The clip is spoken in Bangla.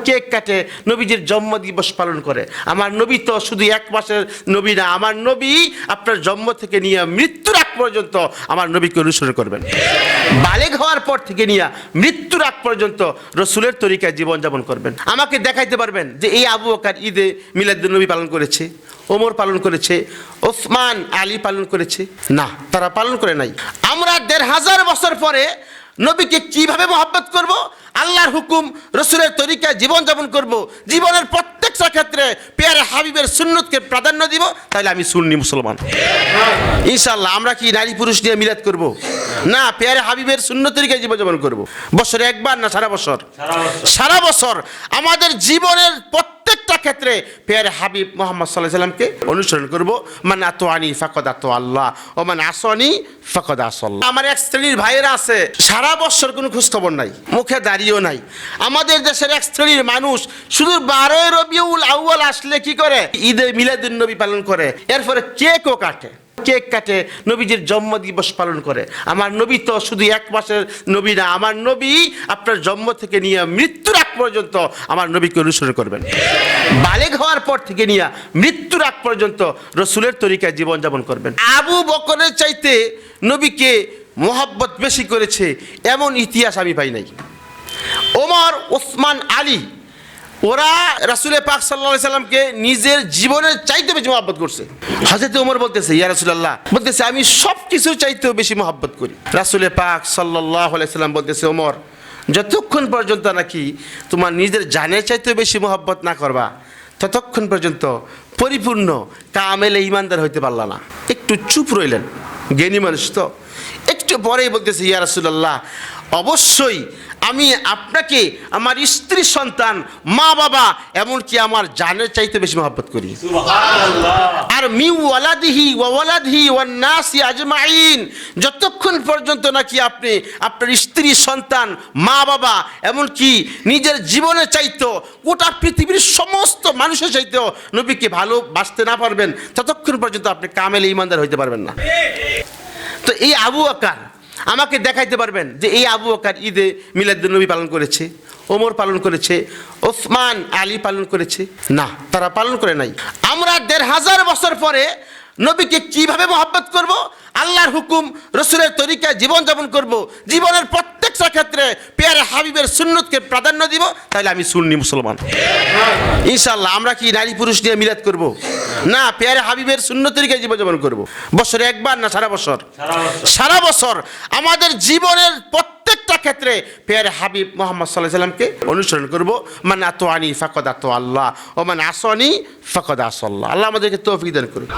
কেক কাটে, নবীজির জন্মদিবস পালন করে। আমার নবী তো শুধু এক মাসের নবী না, আমার নবী আপনার জন্ম থেকে নিয়ে মৃত্যুর আগ পর্যন্ত আমার নবীকে অনুসরণ করবেন। বালেগ হওয়ার পর থেকে নিয়ে মৃত্যুর আগ পর্যন্ত রসুলের তরিকায় জীবনযাপন করবেন। আমাকে দেখাইতে পারবেন যে এই আবু বকর ঈদে মিলাদুন নবী পালন করেছে, ওমর পালন করেছে, ওসমান আলী পালন করেছে? না, তারা পালন করে নাই। আমরা ১৫০০ বছর পরে নবীকে কিভাবে মহব্বত করব? আল্লাহর হুকুম, রসুলের তরিকায় জীবনযাপন করব, জীবনের প্রত্যেকটা ক্ষেত্রে পেয়ারে হাবিবের সুন্নতকে প্রাধান্য দিব, তাহলে আমি সুন্নি মুসলমান ইনশাআল্লাহ। আমরা কি নারী পুরুষ নিয়ে মিলাদ করব? না, পেয়ারে হাবিবের সুন্নত তরিকায় জীবনযাপন করব। বছরে একবার না সারা বছর? সারা বছর আমাদের জীবনের প্রত্যেকটা ক্ষেত্রে পেয়ারে হাবিব মুহাম্মদ সাল্লাল্লাহু আলাইহি ওয়াসাল্লামকে অনুসরণ করব। মান আতাআনি ফাকাদ আতা আল্লাহ ওয়া মান আসানি ফাকাদ আসাল্লাহ। আমার এক শ্রেণীর ভাইয়েরা আছে, সারা বছর কোনো খোঁজ খবর নাই, মুখে দাড়িও নাই। আমাদের দেশের এক শ্রেণীর মানুষ শুধু 12 রবিউল আউয়াল আসলে কি করে? ঈদে মিলাদুন নবী পালন করে, এরপরে কেকও কাটে, কেক কাটে, নবীজির জন্মদিবস পালন করে। আমার নবী তো শুধু এক মাসের নবী না, আমার নবী আপনার জন্ম থেকে নিয়ে মৃত্যুর আগ পর্যন্ত আমার নবীকে অনুসরণ করবেন। বালেগ হওয়ার পর থেকে নিয়ে মৃত্যুর আগ পর্যন্ত রসুলের তরিকায় জীবনযাপন করবেন। আবু বকরের চাইতে নবীকে মোহাব্বত বেশি করেছে এমন ইতিহাস আমি পাই নাই। ওমর, ওসমান, আলী, ওরা রাসূল পাক সাল্লাল্লাহু আলাইহি সাল্লামকে নিজের জীবনের চাইতে বেশি মহব্বত করছে। হযরত ওমর বলতেছে, ইয়া রাসূলুল্লাহ, বলতেছে আমি সব কিছু চাইতেও বেশি মহব্বত করি। রাসূল পাক সাল্লাল্লাহু আলাইহি সাল্লাম বলতেছে, ওমর, যতক্ষণ পর্যন্ত নাকি তোমার নিজের জানের চাইতেও বেশি মহব্বত না করবা, ততক্ষণ পর্যন্ত পরিপূর্ণ কামেলে ঈমানদার হইতে পারলা না। একটু চুপ রইলেন, জ্ঞানী মানুষ তো। একটু পরেই বলতেছে, ইয়া রাসূলুল্লাহ, অবশ্যই আমি আপনাকে আমার স্ত্রী, সন্তান, মা বাবা, এমনকি আমার জানের চাইতে বেশি মহব্বত করি। আর মি ওয়ালাদিহি ওয়া ওয়ালাদিহি ওয়ান নাসি আজমাইন, যতক্ষণ পর্যন্ত নাকি আপনি আপনার স্ত্রী, সন্তান, মা বাবা, এমনকি নিজের জীবনের চাইতেও গোটা পৃথিবীর সমস্ত মানুষের চাইতেও নবীকে ভালোবাসতে না পারবেন, ততক্ষণ পর্যন্ত আপনি কামেল ঈমানদার হইতে পারবেন না। তো এই আবু বকর আমাকে দেখাইতে পারবেন যে এই আবু বকর ঈদে মিলাদুন নবী পালন করেছে, ওমর পালন করেছে, ওসমান আলী পালন করেছে? না, তারা পালন করে নাই। আমরা ১৫০০ বছর পরে নবীকে কিভাবে মহব্বত করব? আল্লাহর হুকুম, রসুলের তরিকায় জীবনযাপন করব, জীবনের প্রত্যেকটা ক্ষেত্রে পেয়ারে হাবিবের সুন্নতকে প্রাধান্য দিব, তাহলে আমি সুন্নি মুসলমান ইনশাআল্লাহ। আমরা কি নারী পুরুষ নিয়ে মিলাদ করব? না, পেয়ারে হাবিবের সুন্নত তরিকায় জীবনযাপন করব। বছরে একবার না সারা বছর? সারা বছর আমাদের জীবনের প্রত্যেকটা ক্ষেত্রে পেয়ারে হাবিব মুহাম্মদ সাল্লাল্লাহু আলাইহি ওয়াসাল্লামকে অনুসরণ করব। মান আতাআনি ফাকাদ আতা আল্লাহ ওয়া মান আসানি ফাকাদ আসাল্লাহ। আল্লাহ আমাদেরকে তৌফিক দান করুন।